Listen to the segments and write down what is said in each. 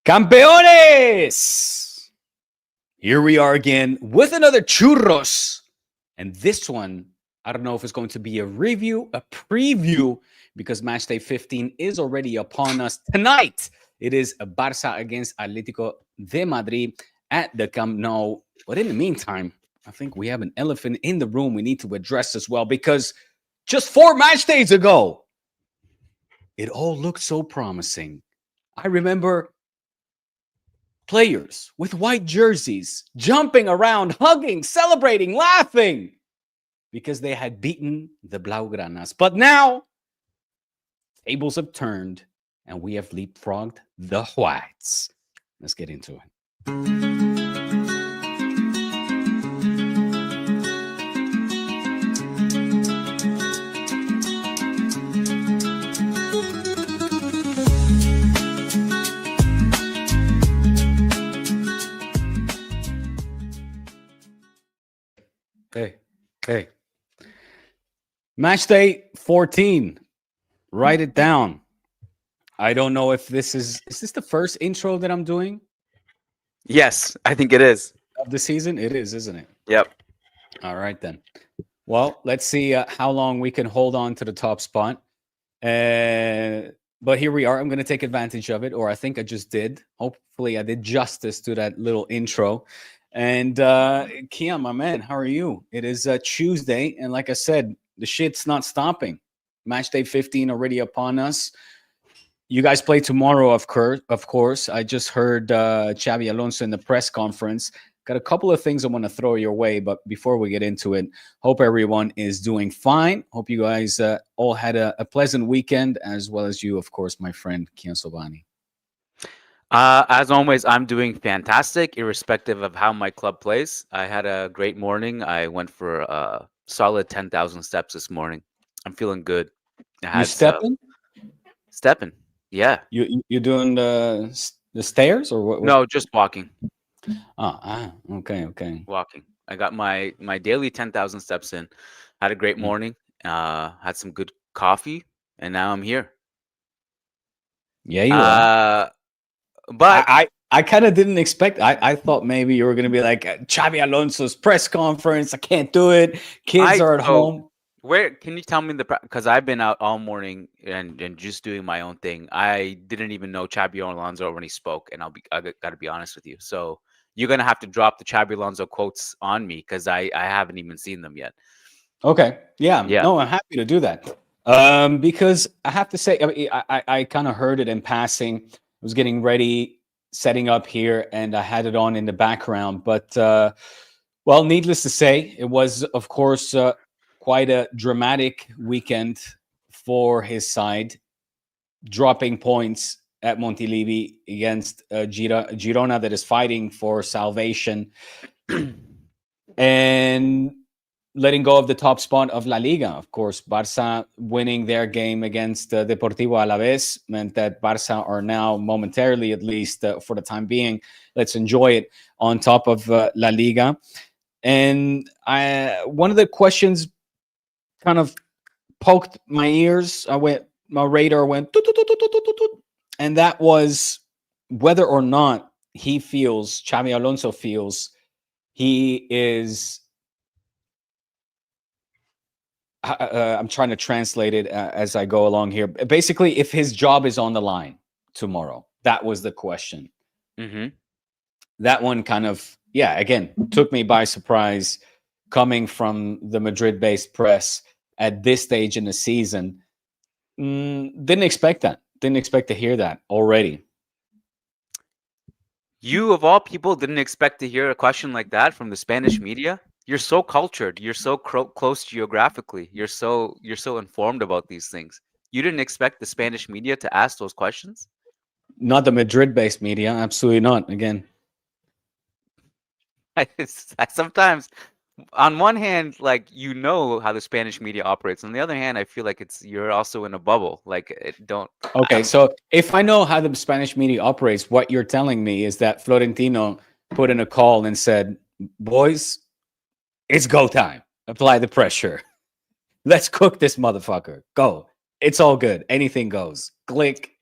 Campeones! Here we are again with another churros. And this one, I don't know if it's going to be a review, a preview, because match day 15 is already upon us. Tonight, it is Barça against Atletico de Madrid at the Camp Nou. But in the meantime, I think we have an elephant in the room we need to address as well, because just 4 match days ago, it all looked so promising. I remember players with white jerseys jumping around, hugging, celebrating, laughing because they had beaten the Blaugranas. But now, tables have turned and we have leapfrogged the Whites. Let's get into it. Hey. Match day 14. Write it down. I don't know if this is this the first intro that I'm doing? Yes, I think it is. Of the season? It is, isn't it? Yep. All right, then. Well, let's see how long we can hold on to the top spot. But here we are. I'm going to take advantage of it, or I think I just did. Hopefully, I did justice to that little intro. And Kiyan, my man, how are you? It is Tuesday, and like I said, the shit's not stopping. Match day 15 already upon us. You guys play tomorrow, of course. I just heard Xabi Alonso in the press conference. Got a couple of things I want to throw your way, but before we get into it, hope everyone is doing fine. Hope you guys all had a pleasant weekend, as well as you, of course, my friend Kiyan Sobhani. As always, I'm doing fantastic, irrespective of how my club plays. I had a great morning. I went for a solid 10,000 steps this morning. I'm feeling good. You stepping? Stepping, yeah. You doing the stairs or what? No, just walking. Okay. Walking. I got my daily 10,000 steps in. Had a great morning. Had some good coffee, and now I'm here. Yeah, you are. But I kind of didn't expect. I thought maybe you were going to be like Xabi Alonso's press conference. I can't do it. Kids are at home. Where can you tell me because I've been out all morning and just doing my own thing. I didn't even know Xabi Alonso when he spoke, and I got to be honest with you. So you're gonna have to drop the Xabi Alonso quotes on me because I haven't even seen them yet. Okay. Yeah. No, I'm happy to do that. Because I have to say, I kind of heard it in passing. I was getting ready, setting up here, and I had it on in the background. But, well, needless to say, it was, of course, quite a dramatic weekend for his side, dropping points at Montilivi against Girona that is fighting for salvation, and letting go of the top spot of La Liga. Of course, Barça winning their game against Deportivo Alavés meant that Barça are now momentarily, at least for the time being, let's enjoy it, on top of La Liga. And one of the questions kind of poked my ears. My radar went, and that was whether or not Xabi Alonso feels he is. I'm trying to translate it as I go along here. Basically, if his job is on the line tomorrow, that was the question. Mm-hmm. That one kind of, again, took me by surprise, coming from the Madrid-based press at this stage in the season. Didn't expect that. Didn't expect to hear that already. You, of all people, didn't expect to hear a question like that from the Spanish media? You're so cultured. You're so close geographically. You're so informed about these things. You didn't expect the Spanish media to ask those questions? Not the Madrid-based media. Absolutely not. Again, I sometimes, on one hand, like, you know how the Spanish media operates. On the other hand, I feel like you're also in a bubble. Like, Okay, so if I know how the Spanish media operates, what you're telling me is that Florentino put in a call and said, "Boys, it's go time. Apply the pressure. Let's cook this motherfucker. Go. It's all good. Anything goes. Click.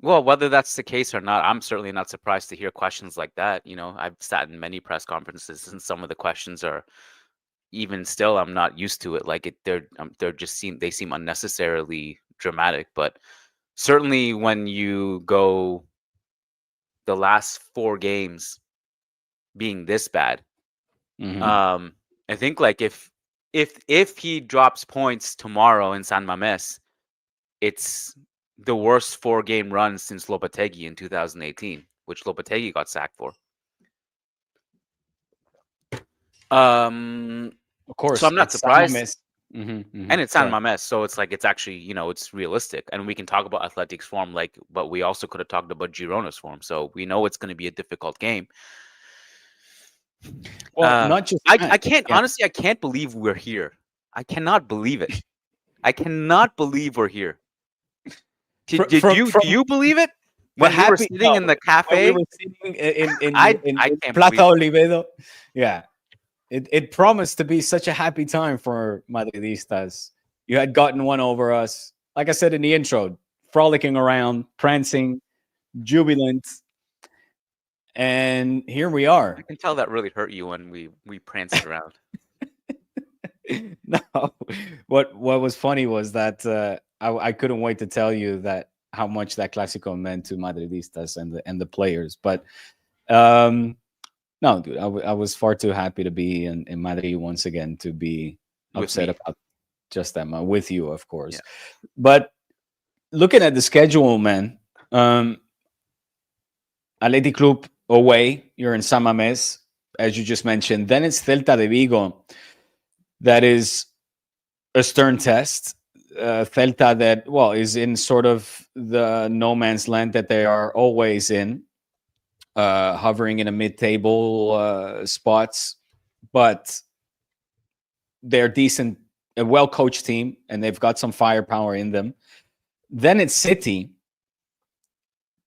Well, whether that's the case or not, I'm certainly not surprised to hear questions like that. I've sat in many press conferences, and some of the questions are even still, I'm not used to it. Like they're just they seem unnecessarily dramatic. But certainly, when you go the last 4 games being this bad, Hmm. I think like if he drops points tomorrow in San Mames, it's the worst 4-game run since Lopetegui in 2018, which Lopetegui got sacked for. Um, Of so course, I'm not it's surprised, Samames. Hmm. and it's San Sorry. Mames, so it's like it's actually it's realistic, and we can talk about Atletic's form, but we also could have talked about Girona's form, so we know it's going to be a difficult game. Well, not just that. I can't honestly, I can't believe we're here. I cannot believe it. I cannot believe we're here. From Do you believe it? the When we were happy sitting no, in the when we cafe, were sitting in I can't Plaza believe it. Olivedo, yeah, it promised to be such a happy time for Madridistas. You had gotten one over us, like I said in the intro, frolicking around, prancing, jubilant, and here we I are. can tell that really hurt you when we pranced around. No, what was funny was that I couldn't wait to tell you that how much that Clásico meant to Madridistas and the players. But um, no, dude, I was far too happy to be in Madrid once again to be With upset me. about just that. With you, of course. Yeah. But looking at the schedule, man, Athletic Club away, you're in San Mamés, as you just mentioned. Then it's Celta de Vigo. That is a stern test. Celta that is in sort of the no man's land that they are always in, hovering in a mid-table spots, but they're decent, a well-coached team, and they've got some firepower in them. Then it's City,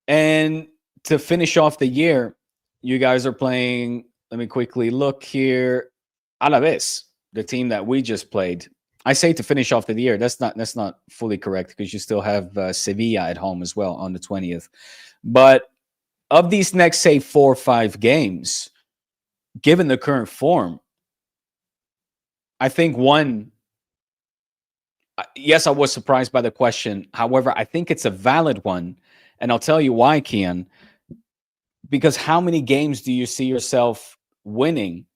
and to finish off the year, you guys are playing. Let me quickly look here. Alaves, the team that we just played. I say to finish off the year. That's not fully correct because you still have Sevilla at home as well on the 20th. But of these next, say, 4 or 5 games, given the current form, I think one. Yes, I was surprised by the question. However, I think it's a valid one, and I'll tell you why, Kiyan. Because how many games do you see yourself winning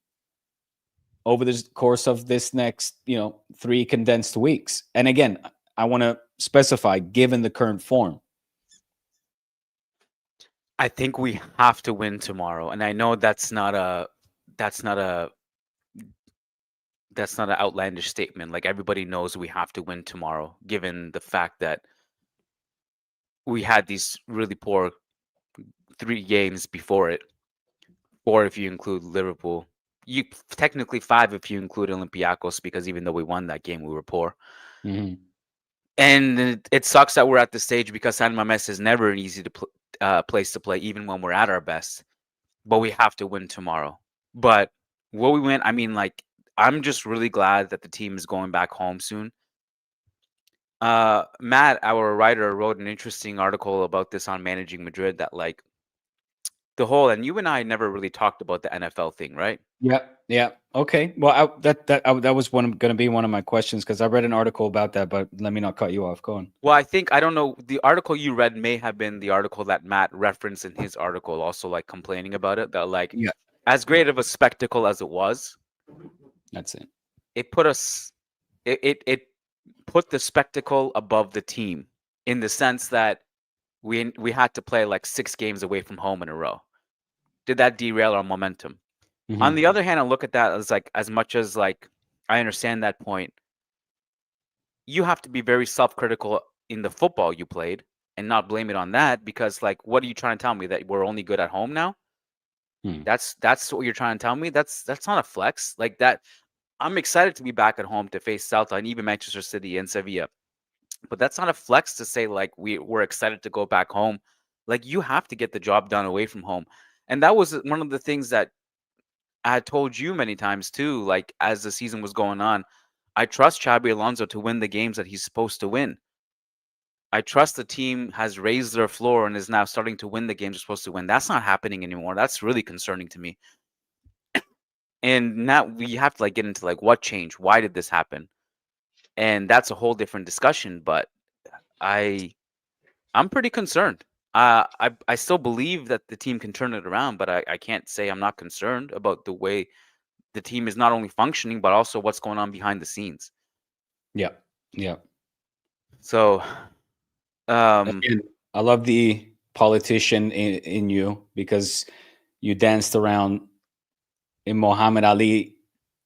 over the course of this next 3 condensed weeks? And again, I want to specify, given the current form. I think we have to win tomorrow, and I know that's not an outlandish statement. Like everybody knows we have to win tomorrow, given the fact that we had these really poor 3 games before it, or if you include Liverpool. You technically 5 if you include Olympiacos, because even though we won that game, we were poor. Mm-hmm. And it sucks that we're at this stage because San Mames is never an easy place to play, even when we're at our best. But we have to win tomorrow. But will we win? I mean, like, I'm just really glad that the team is going back home soon. Matt, our writer, wrote an interesting article about this on Managing Madrid, that like and you and I never really talked about the NFL thing, right? Yeah. Okay. Well, that was going to be one of my questions because I read an article about that. But let me not cut you off. Go on. Well, I don't know. The article you read may have been the article that Matt referenced in his article, also like complaining about it. That like, Yeah, as great of a spectacle as it was, that's it. it put us, it put the spectacle above the team, in the sense that we had to play like 6 games away from home in a row. Did that derail our momentum? Mm-hmm. On the other hand, I look at that as like, as much as like I understand that point, you have to be very self-critical in the football you played and not blame it on that, because like, what are you trying to tell me, that we're only good at home now? That's what you're trying to tell me? That's not a flex. Like that, I'm excited to be back at home to face Celta and even Manchester City and Sevilla. But that's not a flex to say like we're excited to go back home. Like, you have to get the job done away from home. And that was one of the things that I had told you many times too, like as the season was going on. I trust Xabi Alonso to win the games that he's supposed to win. I trust the team has raised their floor and is now starting to win the games they're supposed to win. That's not happening anymore. That's really concerning to me. And now we have to like get into like what changed? Why did this happen? And that's a whole different discussion. But I'm pretty concerned. I still believe that the team can turn it around, but I can't say I'm not concerned about the way the team is not only functioning, but also what's going on behind the scenes. Yeah. Yeah. So, Again, I love the politician in you, because you danced around in Muhammad Ali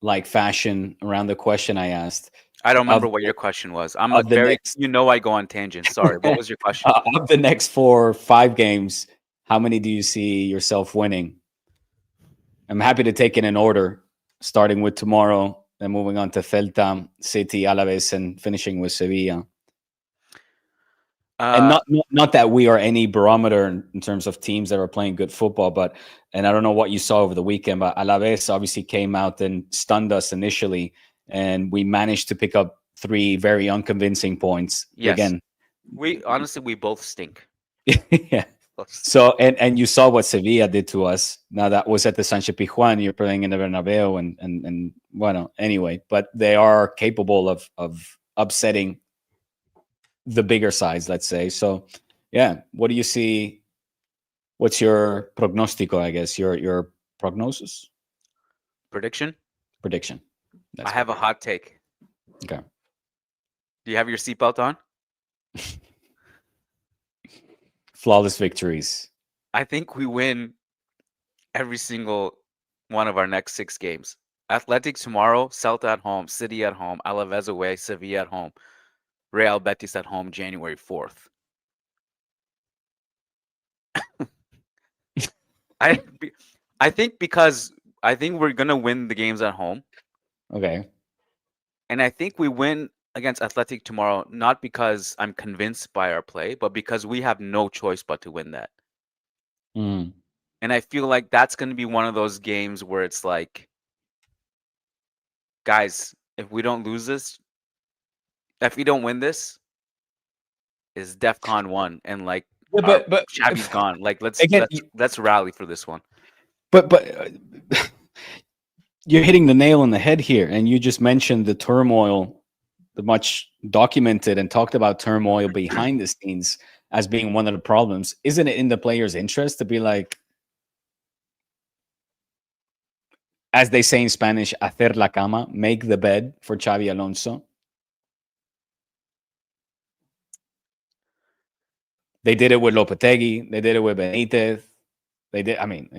like fashion around the question I asked. I don't remember Of, what your question was. I'm of a the very, next I go on tangents. Sorry. What was your question? of the next 4 or 5 games, how many do you see yourself winning? I'm happy to take it in order, starting with tomorrow, then moving on to Celta, City, Alaves, and finishing with Sevilla. And not that we are any barometer in terms of teams that are playing good football, but and I don't know what you saw over the weekend, but Alaves obviously came out and stunned us initially, and we managed to pick up 3 very unconvincing points. Yes. Again, we both stink. yeah. So and you saw what Sevilla did to us. Now that was at the Sánchez Pizjuán. You're playing in the Bernabeu, and well, anyway, but they are capable of upsetting the bigger sides, let's say. So, yeah, what do you see? What's your prognostico? I guess your prognosis Prediction? prediction. I have a hot take. Okay. Do you have your seatbelt on? Flawless victories. I think we win every single one of our next 6 games. Athletic tomorrow, Celta at home, City at home, Alaves away, Sevilla at home, Real Betis at home, January 4th. I think because I think we're gonna win the games at home, Okay. and I think we win against Athletic tomorrow not because I'm convinced by our play, but because we have no choice but to win that. Mm. And I feel like that's gonna be one of those games where it's like, guys, if we don't lose this, if we don't win this, is DEFCON 1, and like Yeah, but Xabi's gone. Like again, let's rally for this one. but you're hitting the nail on the head here, and you just mentioned the turmoil, the much documented and talked about turmoil behind the scenes as being one of the problems. Isn't it in the players' interest to be like, as they say in Spanish, hacer la cama, make the bed for Xabi Alonso? They did it with Lopetegui. They did it with Benitez. They did. I mean,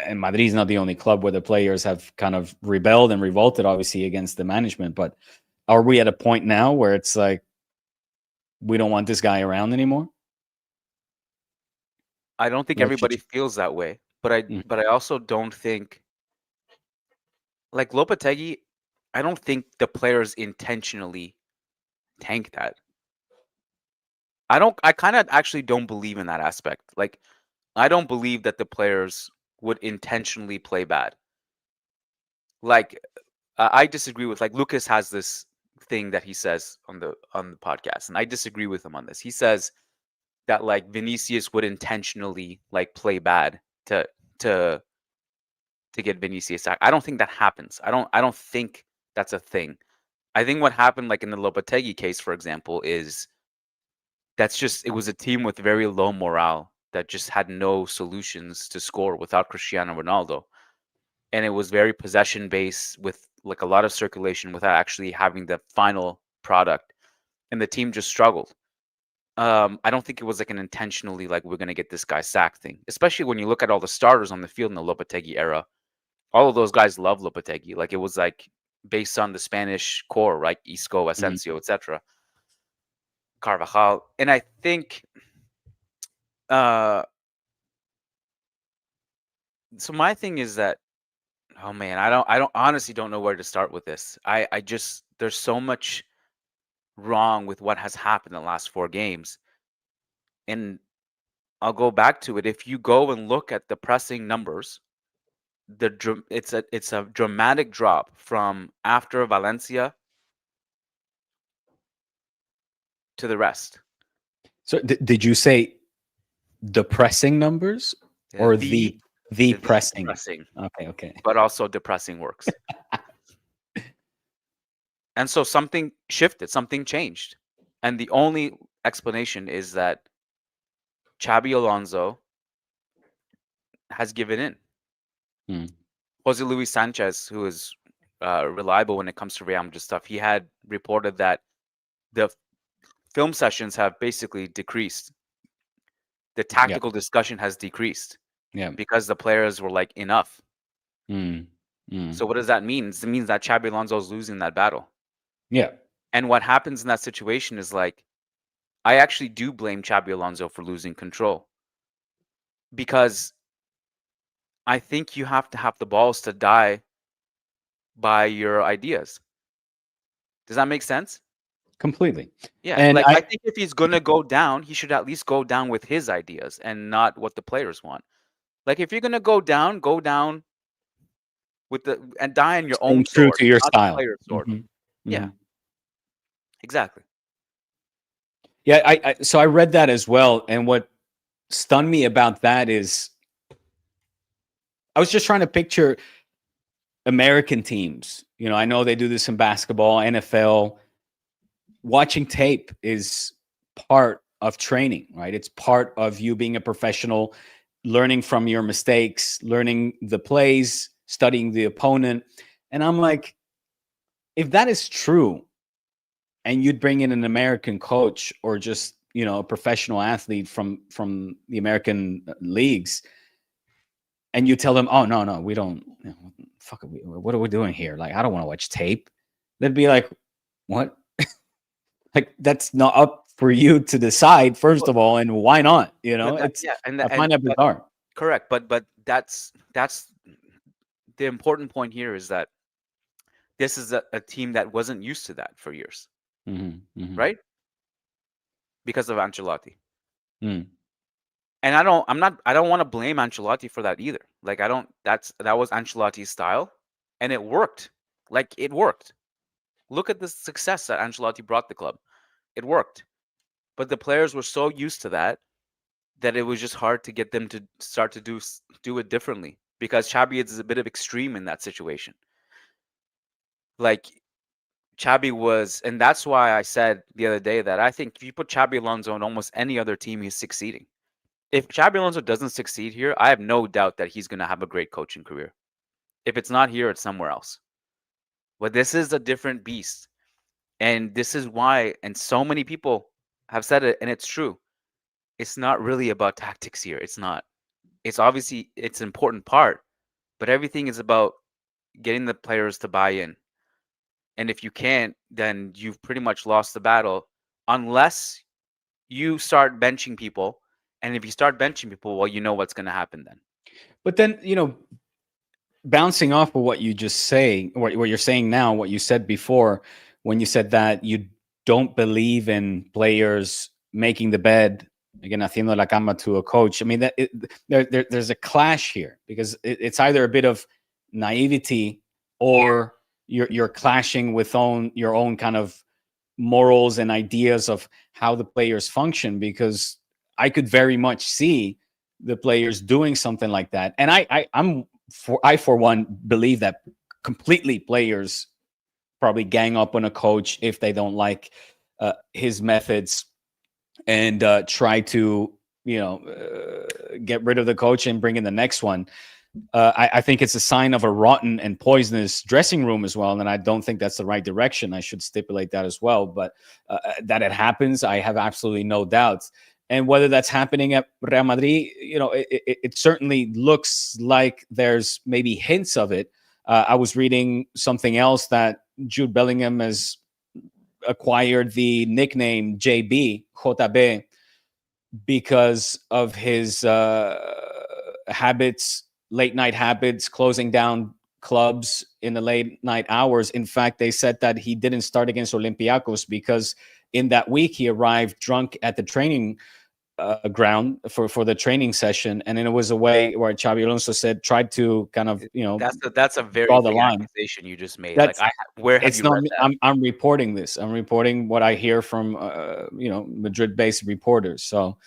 and Madrid is not the only club where the players have kind of rebelled and revolted, obviously, against the management. But are we at a point now where it's like, we don't want this guy around anymore? I don't think everybody feels that way, but I also don't think, like Lopetegui, I don't think the players intentionally tank that. I kind of actually don't believe in that aspect. Like, I don't believe that the players would intentionally play bad. Like, I disagree with, like, Lucas has this thing that he says on the podcast, and I disagree with him on this. He says that like Vinicius would intentionally like play bad to get Vinicius sacked. I don't think that happens. I don't think that's a thing. I think what happened, like in the Lopetegui case, for example, is it was a team with very low morale that just had no solutions to score without Cristiano Ronaldo. And it was very possession based with like a lot of circulation without actually having the final product. And the team just struggled. I don't think it was like an intentionally like we're gonna get this guy sacked thing. Especially when you look at all the starters on the field in the Lopetegui era. All of those guys love Lopetegui. Like it was like based on the Spanish core, right? Isco, Asensio, etc. Carvajal. And I think so my thing is that, oh man, I don't honestly don't know where to start with this. I just there's so much wrong with what has happened in the last 4 games. And I'll go back to it. If you go and look at the pressing numbers, it's a dramatic drop from after Valencia to the rest. So did you say depressing numbers or the pressing? Depressing, Okay. but also depressing works. And so something shifted, something changed. And the only explanation is that Xabi Alonso has given in. Hmm. Jose Luis Sanchez, who is reliable when it comes to Real Madrid stuff, he had reported that the film sessions have basically decreased. The tactical discussion has decreased. Yeah. Because the players were like, enough. So what does that mean? It means that Xabi Alonso is losing that battle. Yeah. And what happens in that situation is like, I actually do blame Xabi Alonso for losing control. Because I think you have to have the balls to die by your ideas. Does that make sense? Completely. Yeah. And like I think if he's gonna go down, he should at least go down with his ideas and not what the players want. Like if you're gonna go down with and die on your own true sword, to your not the style. player's sword. Yeah. Exactly. Yeah, so I read that as well, and what stunned me about that is I was just trying to picture American teams. You know, I know they do this in basketball, NFL. Watching tape is part of training, right? It's part of you being a professional, learning from your mistakes, learning the plays, studying the opponent. And I'm like, if that is true, and you'd bring in an American coach or just, you know, a professional athlete from the American leagues, and you tell them, oh, no, we don't, you know, fuck, what are we doing here? Like, I don't want to watch tape. They'd be like, what? Like, that's not up for you to decide, first of all, and why not? You know, I find that bizarre. Correct, but that's the important point here is that this is a team that wasn't used to that for years, right? Because of Ancelotti. And I don't want to blame Ancelotti for that either. Like that was Ancelotti's style, and it worked. Like it worked. Look at the success that Ancelotti brought the club. It worked. But the players were so used to that it was just hard to get them to start to do it differently, because Xabi is a bit of extreme in that situation. Like Xabi was, and that's why I said the other day that I think if you put Xabi Alonso on almost any other team, he's succeeding. If Xabi Alonso doesn't succeed here, I have no doubt that he's going to have a great coaching career. If it's not here, it's somewhere else. But this is a different beast. And this is why, and so many people have said it, and it's true. It's not really about tactics here. It's not. It's obviously, it's an important part, but everything is about getting the players to buy in. And if you can't, then you've pretty much lost the battle, unless you start benching people. And if you start benching people, well, you know what's going to happen then. But then, you know, bouncing off of what you just say, what you're saying now, what you said before, when you said that you don't believe in players making the bed, again, haciendo la cama to a coach. I mean, there's a clash here, because it's either a bit of naivety or you're clashing with your own kind of morals and ideas of how the players function, because I could very much see the players doing something like that. And I for one believe that completely players probably gang up on a coach if they don't like his methods, and try to, you know, get rid of the coach and bring in the next one. I think it's a sign of a rotten and poisonous dressing room as well, and I don't think that's the right direction. I should stipulate that as well. But that it happens, I have absolutely no doubts. And whether that's happening at Real Madrid, you know, it certainly looks like there's maybe hints of it. I was reading something else that Jude Bellingham has acquired the nickname JB, because of his habits, late night habits, closing down clubs in the late night hours. In fact, they said that he didn't start against Olympiacos because in that week he arrived drunk at the training ground for the training session, and then it was a way where Xabi Alonso said tried to kind of That's a very draw the big line. accusation you just made. Like, That's where have it's you not read me. that? I'm reporting this. I'm reporting what I hear from Madrid-based reporters. So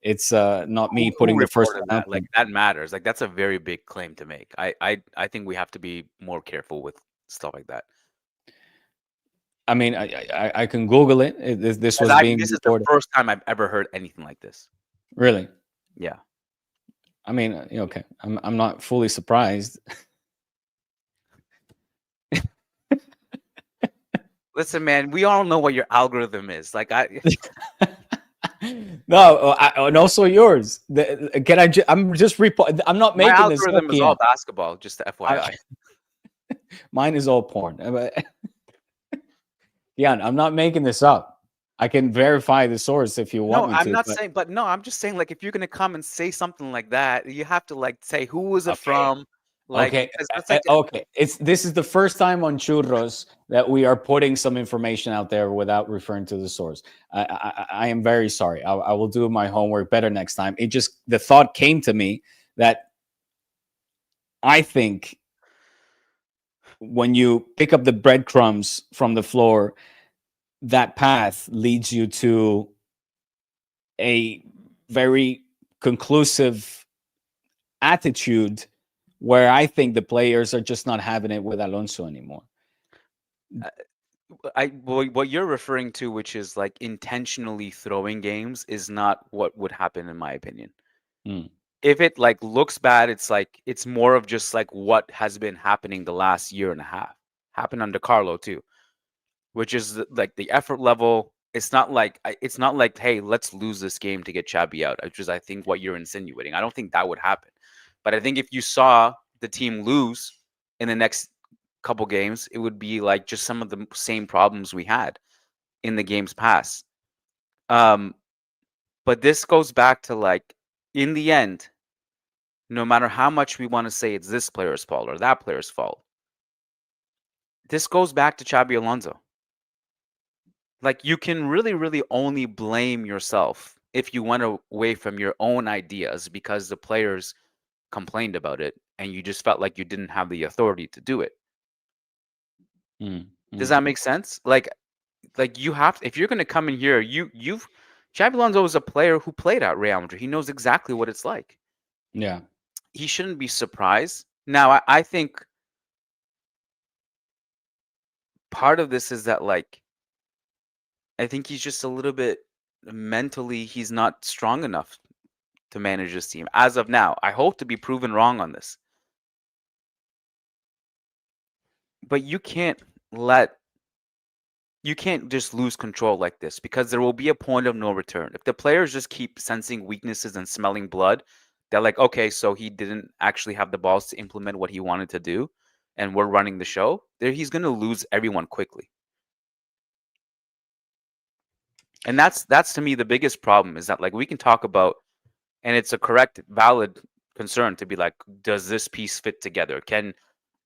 it's not me Who putting the first reported one out that? Like, there. that matters. Like, that's a very big claim to make. I think we have to be more careful with stuff like that. I mean, I can Google it. This was being This is the reported. first time I've ever heard anything like this. Really? Yeah. I mean, okay. I'm not fully surprised. Listen, man, we all know what your algorithm is. Like, No, and also yours. Can I? I'm just report. I'm not my making this up, algorithm is Kiyan. all basketball, just to FYI. Mine is all porn. Kiyan, I'm not making this up. I can verify the source if you want No, me I'm to. not saying, but no, I'm just saying, like, if you're gonna come and say something like that, you have to, like, say who was it Okay. from, like, Okay. because that's like, Okay. This is the first time on Churros that we are putting some information out there without referring to the source. I am very sorry. I will do my homework better next time. It just the thought came to me that I think when you pick up the breadcrumbs from the floor, that path leads you to a very conclusive attitude where I think the players are just not having it with Alonso anymore. what you're referring to, which is like intentionally throwing games, is not what would happen in my opinion. Mm. If it like looks bad, it's more of just like what has been happening the last year and a half. Happened under Carlo too, which is like the effort level. It's not like hey, let's lose this game to get Xabi out, which is I think what you're insinuating. I don't think that would happen, but I think if you saw the team lose in the next couple games, it would be like just some of the same problems we had in the games past. But this goes back to like, in the end, no matter how much we want to say it's this player's fault or that player's fault, this goes back to Xabi Alonso. Like, you can really, really only blame yourself if you went away from your own ideas because the players complained about it and you just felt like you didn't have the authority to do it. Does that make sense? Like you have to, if you're going to come in here, Xabi Alonso is a player who played at Real Madrid. He knows exactly what it's like. Yeah. He shouldn't be surprised. Now, I think part of this is that, like, I think he's just a little bit mentally, he's not strong enough to manage this team as of now. I hope to be proven wrong on this. But you can't just lose control like this, because there will be a point of no return. If the players just keep sensing weaknesses and smelling blood, they're like, okay, so he didn't actually have the balls to implement what he wanted to do, and we're running the show. He's going to lose everyone quickly. And that's to me the biggest problem, is that, like, we can talk about, and it's a correct, valid concern to be like, does this piece fit together? Can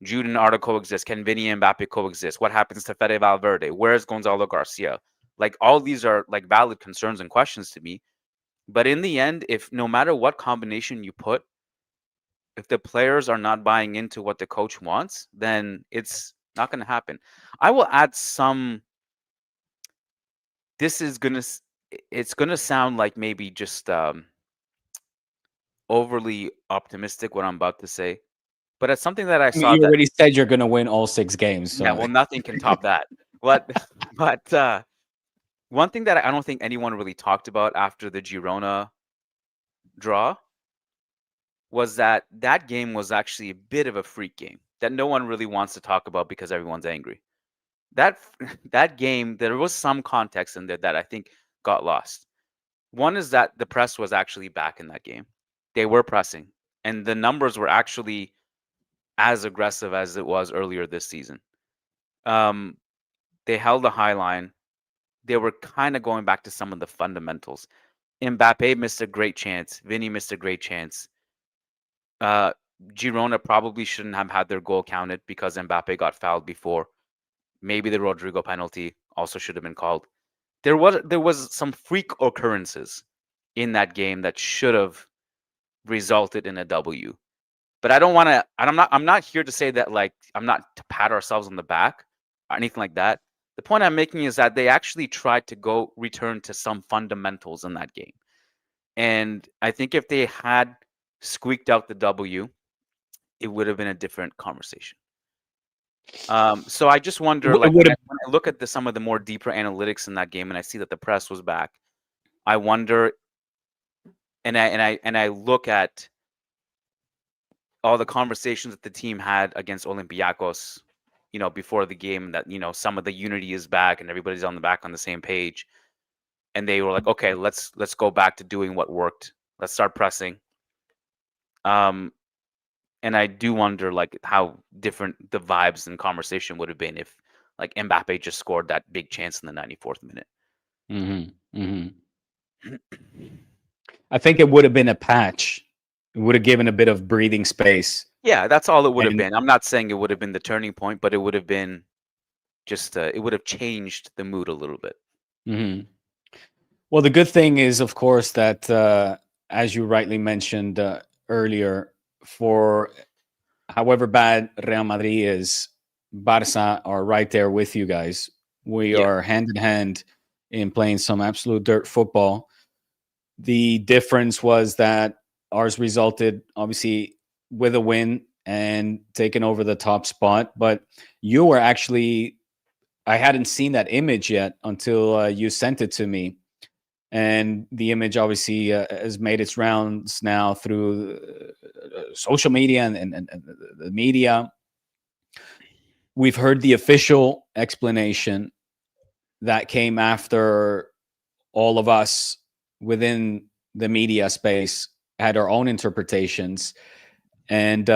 Jude and Arda coexist? Can Vinny and Mbappe coexist? What happens to Fede Valverde? Where's Gonzalo Garcia? Like, all these are like valid concerns and questions to me. But in the end, if no matter what combination you put, if the players are not buying into what the coach wants, then it's not going to happen. I will add some. It's gonna sound like maybe just overly optimistic what I'm about to say, but it's something that I I mean, saw you that, already said you're going to win all 6 games. yeah, So well, nothing can top that. But but one thing that I don't think anyone really talked about after the Girona draw was that game was actually a bit of a freak game that no one really wants to talk about because everyone's angry. That that game, there was some context in there that I think got lost. One is that the press was actually back in that game. They were pressing, and the numbers were actually as aggressive as it was earlier this season. They held a high line. They were kind of going back to some of the fundamentals. Mbappe missed a great chance. Vinny missed a great chance. Girona probably shouldn't have had their goal counted because Mbappe got fouled before. Maybe the Rodrigo penalty also should have been called. There was some freak occurrences in that game that should have resulted in a W. But I don't want to. I'm not here to say that like I'm not to pat ourselves on the back or anything like that. The point I'm making is that they actually tried to return to some fundamentals in that game, and I think if they had squeaked out the W, it would have been a different conversation. So I just wonder, like when I look at some of the more deeper analytics in that game, and I see that the press was back, I wonder, and I look at all the conversations that the team had against Olympiacos, before the game, that some of the unity is back and everybody's on the same page, and they were like, okay, let's go back to doing what worked. Let's start pressing. And I do wonder like how different the vibes and conversation would have been if like Mbappe just scored that big chance in the 94th minute. I think it would have been a patch. It would have given a bit of breathing space. Yeah, that's all it would have been. I'm not saying it would have been the turning point, but it would have been just it would have changed the mood a little bit. Well, the good thing is, of course, that as you rightly mentioned earlier, for however bad Real Madrid is, Barca are right there with you guys. We are hand in hand in playing some absolute dirt football. The difference was that ours resulted, obviously, with a win and taking over the top spot. But you were actually, I hadn't seen that image yet until you sent it to me. And the image obviously has made its rounds now through social media and the media. We've heard the official explanation that came after all of us within the media space had our own interpretations. And,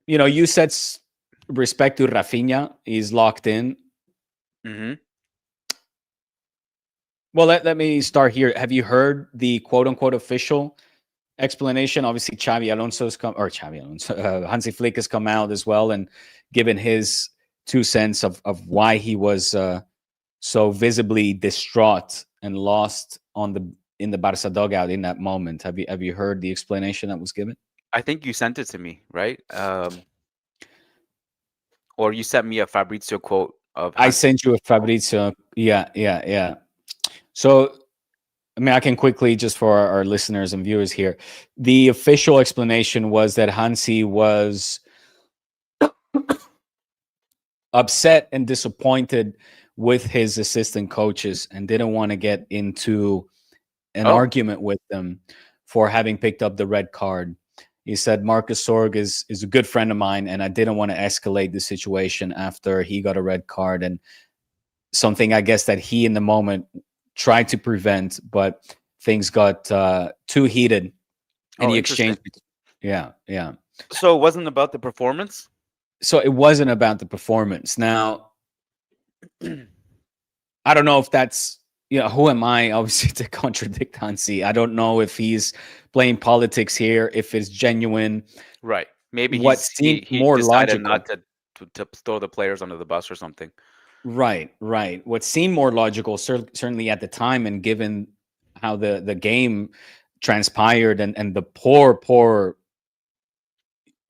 you said respect to Rafinha is locked in. Well, let me start here. Have you heard the quote-unquote official explanation? Obviously, Hansi Flick has come out as well and given his 2 cents of why he was so visibly distraught and lost in the Barca dugout in that moment. Have you heard the explanation that was given? I think you sent it to me, right? Or you sent me a Fabrizio quote of. I sent you a Fabrizio. Yeah. So, I mean, I can quickly, just for our listeners and viewers here, the official explanation was that Hansi was upset and disappointed with his assistant coaches and didn't want to get into an argument with them for having picked up the red card. He said, Marcus Sorg is a good friend of mine, and I didn't want to escalate the situation after he got a red card, and something I guess that he in the moment tried to prevent, but things got too heated in the exchange. Yeah. So it wasn't about the performance? So it wasn't about the performance. Now, I don't know if that's, who am I, obviously, to contradict Hansi? I don't know if he's playing politics here, if it's genuine. Right. Maybe he more decided logical not to throw the players under the bus or something. Right. What seemed more logical, certainly at the time, and given how the game transpired and the poor,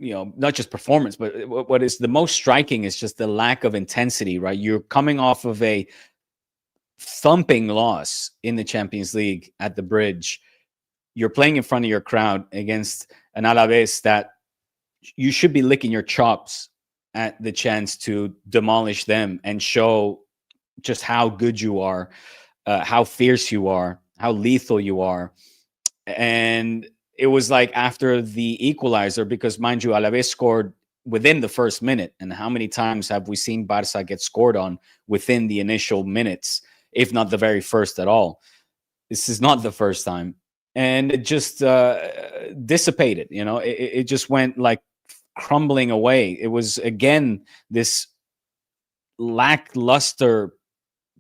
not just performance, but what is the most striking is just the lack of intensity, right? You're coming off of a thumping loss in the Champions League at the Bridge. You're playing in front of your crowd against an Alaves that you should be licking your chops at the chance to demolish them and show just how good you are, how fierce you are, how lethal you are. And it was like after the equalizer, because mind you, Alaves scored within the first minute. And how many times have we seen Barca get scored on within the initial minutes, if not the very first at all? This is not the first time. And it just dissipated, it just went like crumbling away. It was, again, this lackluster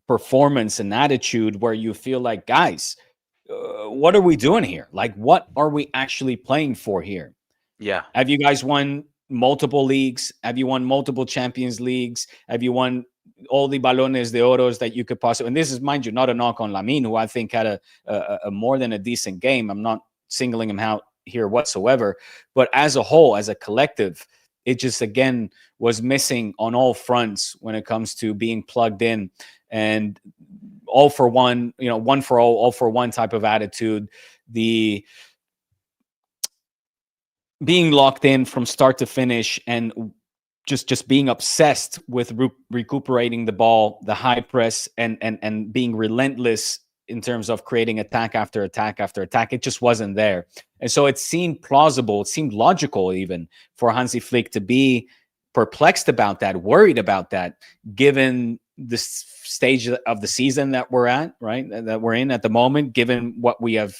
performance and attitude where you feel like, guys, what are we doing here? Like, what are we actually playing for here? Yeah. Have you guys won multiple leagues? Have you won multiple Champions Leagues? Have you won all the balones de oros that you could possibly. And this is, mind you, not a knock on Lamine, who I think had a more than a decent game. I'm not singling him out here whatsoever. But as a whole, as a collective, it just, again, was missing on all fronts when it comes to being plugged in and all for one, one for all for one type of attitude. The being locked in from start to finish and just being obsessed with recuperating the ball, the high press, and being relentless in terms of creating attack after attack after attack. It just wasn't there. And so it seemed plausible, it seemed logical even for Hansi Flick to be perplexed about that, worried about that, given the stage of the season that we're at, right? That we're in at the moment, given what we have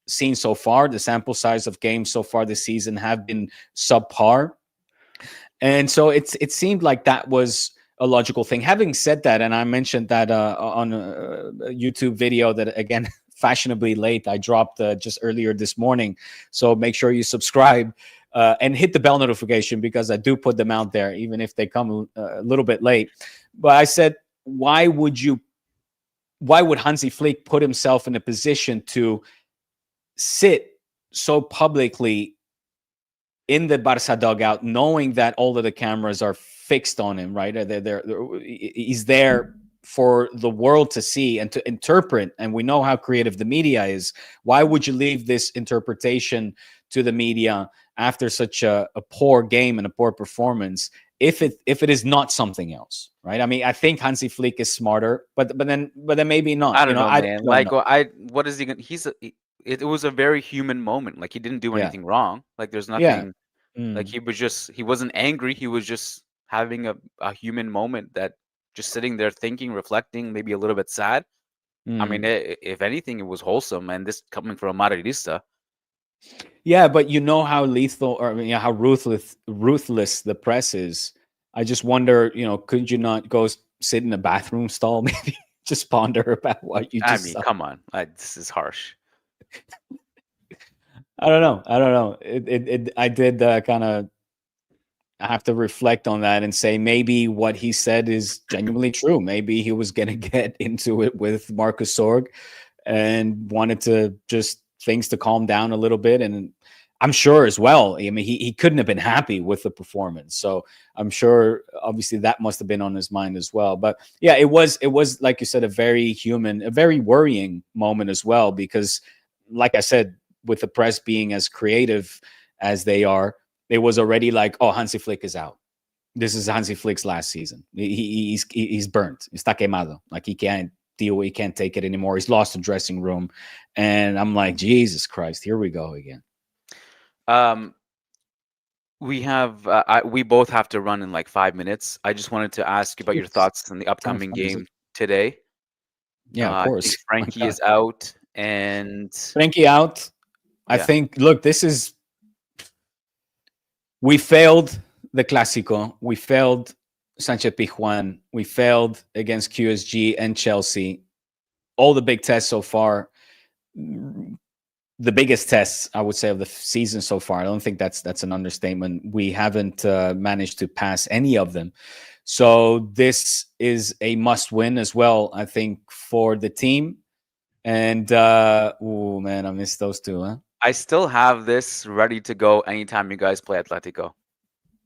seen so far. The sample size of games so far this season have been subpar. And so it seemed like that was a logical thing. Having said that, and I mentioned that on a YouTube video that, again, fashionably late, I dropped just earlier this morning. So make sure you subscribe and hit the bell notification, because I do put them out there, even if they come a little bit late. But I said, why would Hansi Flick put himself in a position to sit so publicly in the Barca dugout, knowing that all of the cameras are fixed on him, right? He's there for the world to see and to interpret, and we know how creative the media is. Why would you leave this interpretation to the media after such a poor game and a poor performance, if it is not something else, right? I mean, I think Hansi Flick is smarter, but then maybe not. I don't know, man. Like, what is he gonna? It was a very human moment. Like, he didn't do anything wrong. Like, there's nothing. Like, he wasn't angry. He was just having a human moment, that just sitting there thinking, reflecting, maybe a little bit sad. I mean, if anything, it was wholesome. And this coming from a Madridista. Yeah, but you know how lethal, or how ruthless the press is. I just wonder, could you not go sit in a bathroom stall, maybe just ponder about what you just saw? Come on. This is harsh. I don't know. I did kind of have to reflect on that and say, maybe what he said is genuinely true. Maybe he was going to get into it with Marcus Sorg and wanted to just things to calm down a little bit. And I'm sure as well, I mean, he couldn't have been happy with the performance. So I'm sure, obviously, that must have been on his mind as well. But yeah, it was, like you said, a very human, a very worrying moment as well, because, like I said, with the press being as creative as they are, it was already like, oh, Hansi Flick is out. This is Hansi Flick's last season. He's burnt. Está quemado. Like, he can't deal. He can't take it anymore. He's lost the dressing room. And I'm like, Jesus Christ, here we go again. We both have to run in like 5 minutes. I just wanted to ask you about your thoughts on the upcoming game today. Yeah, of course. I think Frankie is out, and Frankie out. I think, look, we failed the Clásico. We failed Sánchez Pizjuán. We failed against QSG and Chelsea. All the big tests so far, the biggest tests, I would say, of the season so far. I don't think that's an understatement. We haven't managed to pass any of them. So this is a must-win as well, I think, for the team. And, oh, man, I missed those two, huh? I still have this ready to go anytime you guys play Atletico.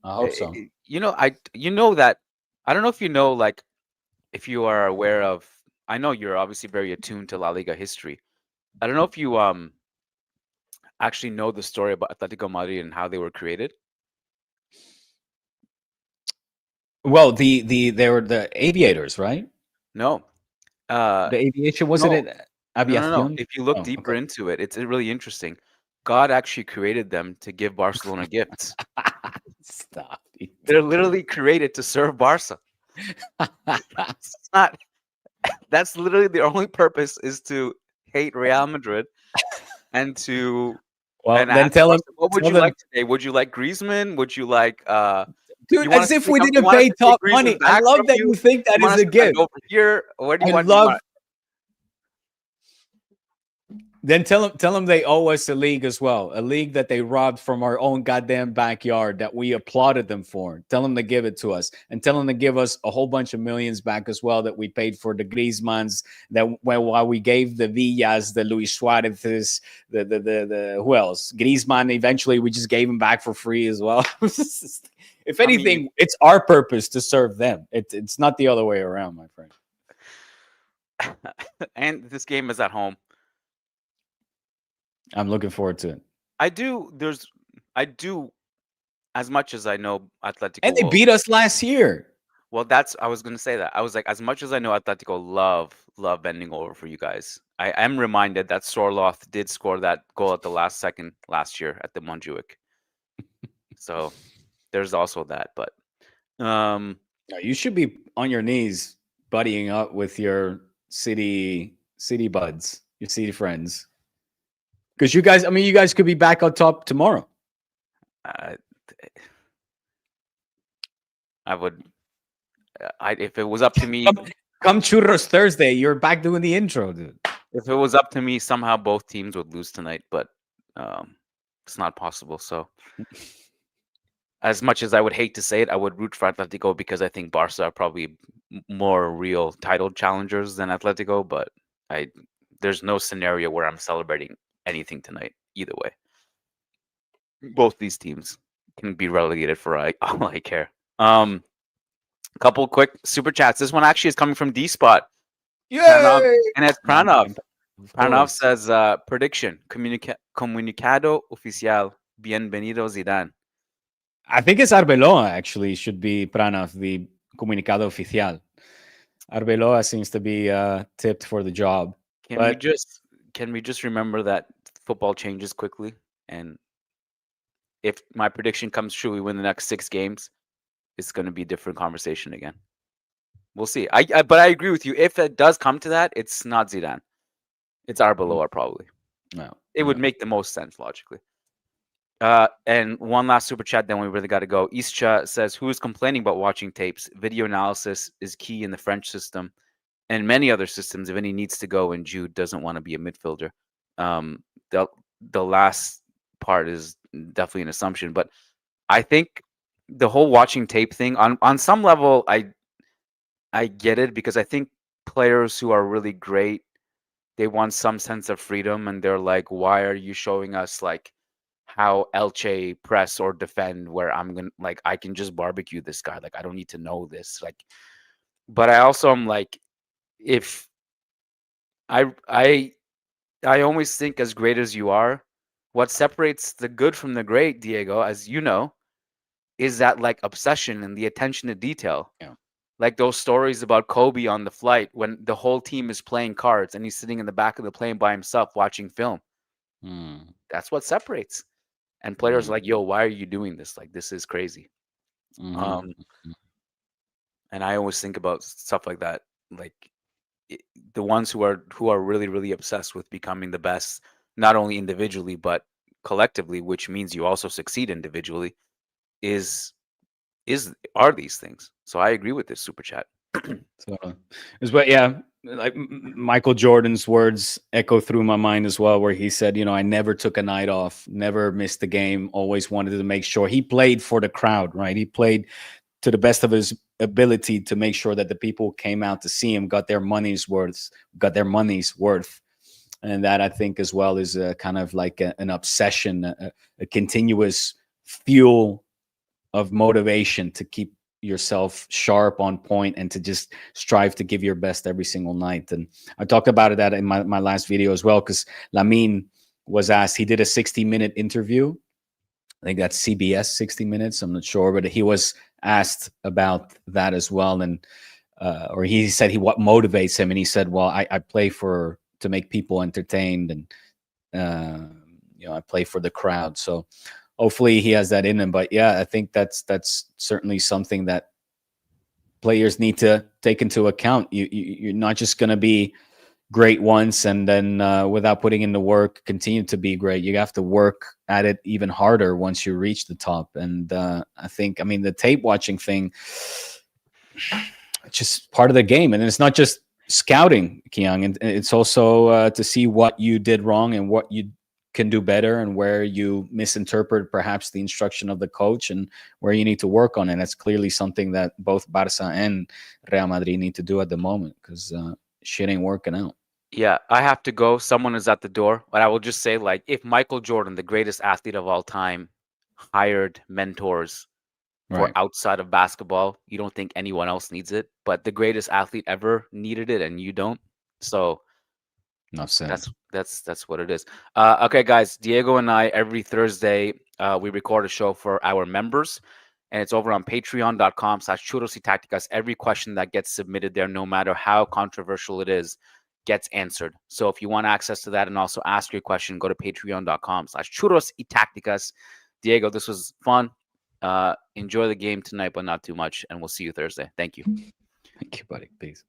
I hope so. That, I don't know if you know, like, if you are aware of, I know you're obviously very attuned to La Liga history. I don't know if you actually know the story about Atletico Madrid and how they were created. Well, they were the aviators, right? No. The aviation, wasn't it? No. If you look deeper into it, it's really interesting. God actually created them to give Barcelona gifts. Stop. They're literally created to serve Barca. That's literally the only purpose, is to hate Real Madrid and to. Well, then tell them. What would you like today? Would you like Griezmann? Would you like? Dude, as if we didn't pay top money. I love that you think that is a gift. Over here, where do you want? Then tell them they owe us a league as well, a league that they robbed from our own goddamn backyard that we applauded them for. Tell them to give it to us, and tell them to give us a whole bunch of millions back as well that we paid for the Griezmanns, that while we gave the Villas, the Luis Suarez's, the who else? Griezmann. Eventually, we just gave him back for free as well. If anything, it's our purpose to serve them. It's not the other way around, my friend. And this game is at home. I'm looking forward to it. I do. As much as I know Atletico, and they beat us last year. Well, I was going to say that. I was like, as much as I know Atletico love bending over for you guys, I am reminded that Sorloth did score that goal at the last second last year at the Montjuic. So there's also that. But you should be on your knees buddying up with your city buds, your city friends. Because you guys could be back on top tomorrow. I would. If it was up to me, come Churros Thursday. You're back doing the intro, dude. If it was up to me, somehow both teams would lose tonight, but it's not possible. So, as much as I would hate to say it, I would root for Atletico because I think Barca are probably more real title challengers than Atletico. But there's no scenario where I'm celebrating anything tonight either way. Both these teams can be relegated for all I care. Couple quick super chats. This one actually is coming from D-Spot. Yay! And it's Pranav. Pranav says, prediction, comunicado oficial, bienvenido Zidane. I think it's Arbeloa actually should be Pranav, the comunicado oficial. Arbeloa seems to be tipped for the job. Can we just remember that football changes quickly, and if my prediction comes true, we win the next 6 games, it's going to be a different conversation again. We'll see. But I agree with you. If it does come to that, it's not Zidane. It's Arbeloa probably. No, it would make the most sense logically. And one last super chat, then we really got to go. Ischa says, who is complaining about watching tapes? Video analysis is key in the French system and many other systems if any needs to go and Jude doesn't want to be a midfielder. The last part is definitely an assumption, but I think the whole watching tape thing on some level, I get it, because I think players who are really great, they want some sense of freedom, and they're like, why are you showing us like how Elche press or defend where I can just barbecue this guy, like I don't need to know this, like. But I also am like, if I always think, as great as you are, what separates the good from the great, Diego, as you know, is that like obsession and the attention to detail. Yeah. Like those stories about Kobe on the flight when the whole team is playing cards and he's sitting in the back of the plane by himself watching film. That's what separates. And players are like, yo, why are you doing this? Like, this is crazy. And I always think about stuff like that. Like the ones who are really, really obsessed with becoming the best, not only individually, but collectively, which means you also succeed individually, are these things. So I agree with this super chat. Like Michael Jordan's words echo through my mind as well, where he said, I never took a night off, never missed a game, always wanted to make sure he played for the crowd, right? He played to the best of his ability to make sure that the people who came out to see him got their money's worth. And that, I think, as well, is kind of like an obsession, a continuous fuel of motivation to keep yourself sharp, on point, and to just strive to give your best every single night. And I talked about that in my last video as well, because Lamine was asked, he did a 60-minute interview. I think that's CBS 60 Minutes. I'm not sure, but he was asked about that as well. And or he said what motivates him, and he said, well, I play to make people entertained, and I play for the crowd. So hopefully he has that in him. But yeah, I think that's certainly something that players need to take into account. You're not just going to be great once and then without putting in the work continue to be great. You have to work at it even harder once you reach the top. And I think, the tape watching thing, it's just part of the game. And it's not just scouting, Kiyan, and it's also to see what you did wrong and what you can do better, and where you misinterpret perhaps the instruction of the coach, and where you need to work on it. That's clearly something that both Barca and Real Madrid need to do at the moment, because shit ain't working out. Yeah, I have to go. Someone is at the door. But I will just say, like, if Michael Jordan, the greatest athlete of all time, hired mentors for Right. outside of basketball, you don't think anyone else needs it. But the greatest athlete ever needed it, and you don't. So Enough said. that's what it is. Okay, guys, Diego and I, every Thursday, we record a show for our members, and it's over on patreon.com/Churros y Tácticas. Every question that gets submitted there, no matter how controversial it is, gets answered. So if you want access to that and also ask your question, go to patreon.com/Churros y Tácticas. Diego, this was fun. Enjoy the game tonight, but not too much, and we'll see you Thursday. Thank you. Thank you, buddy. Peace.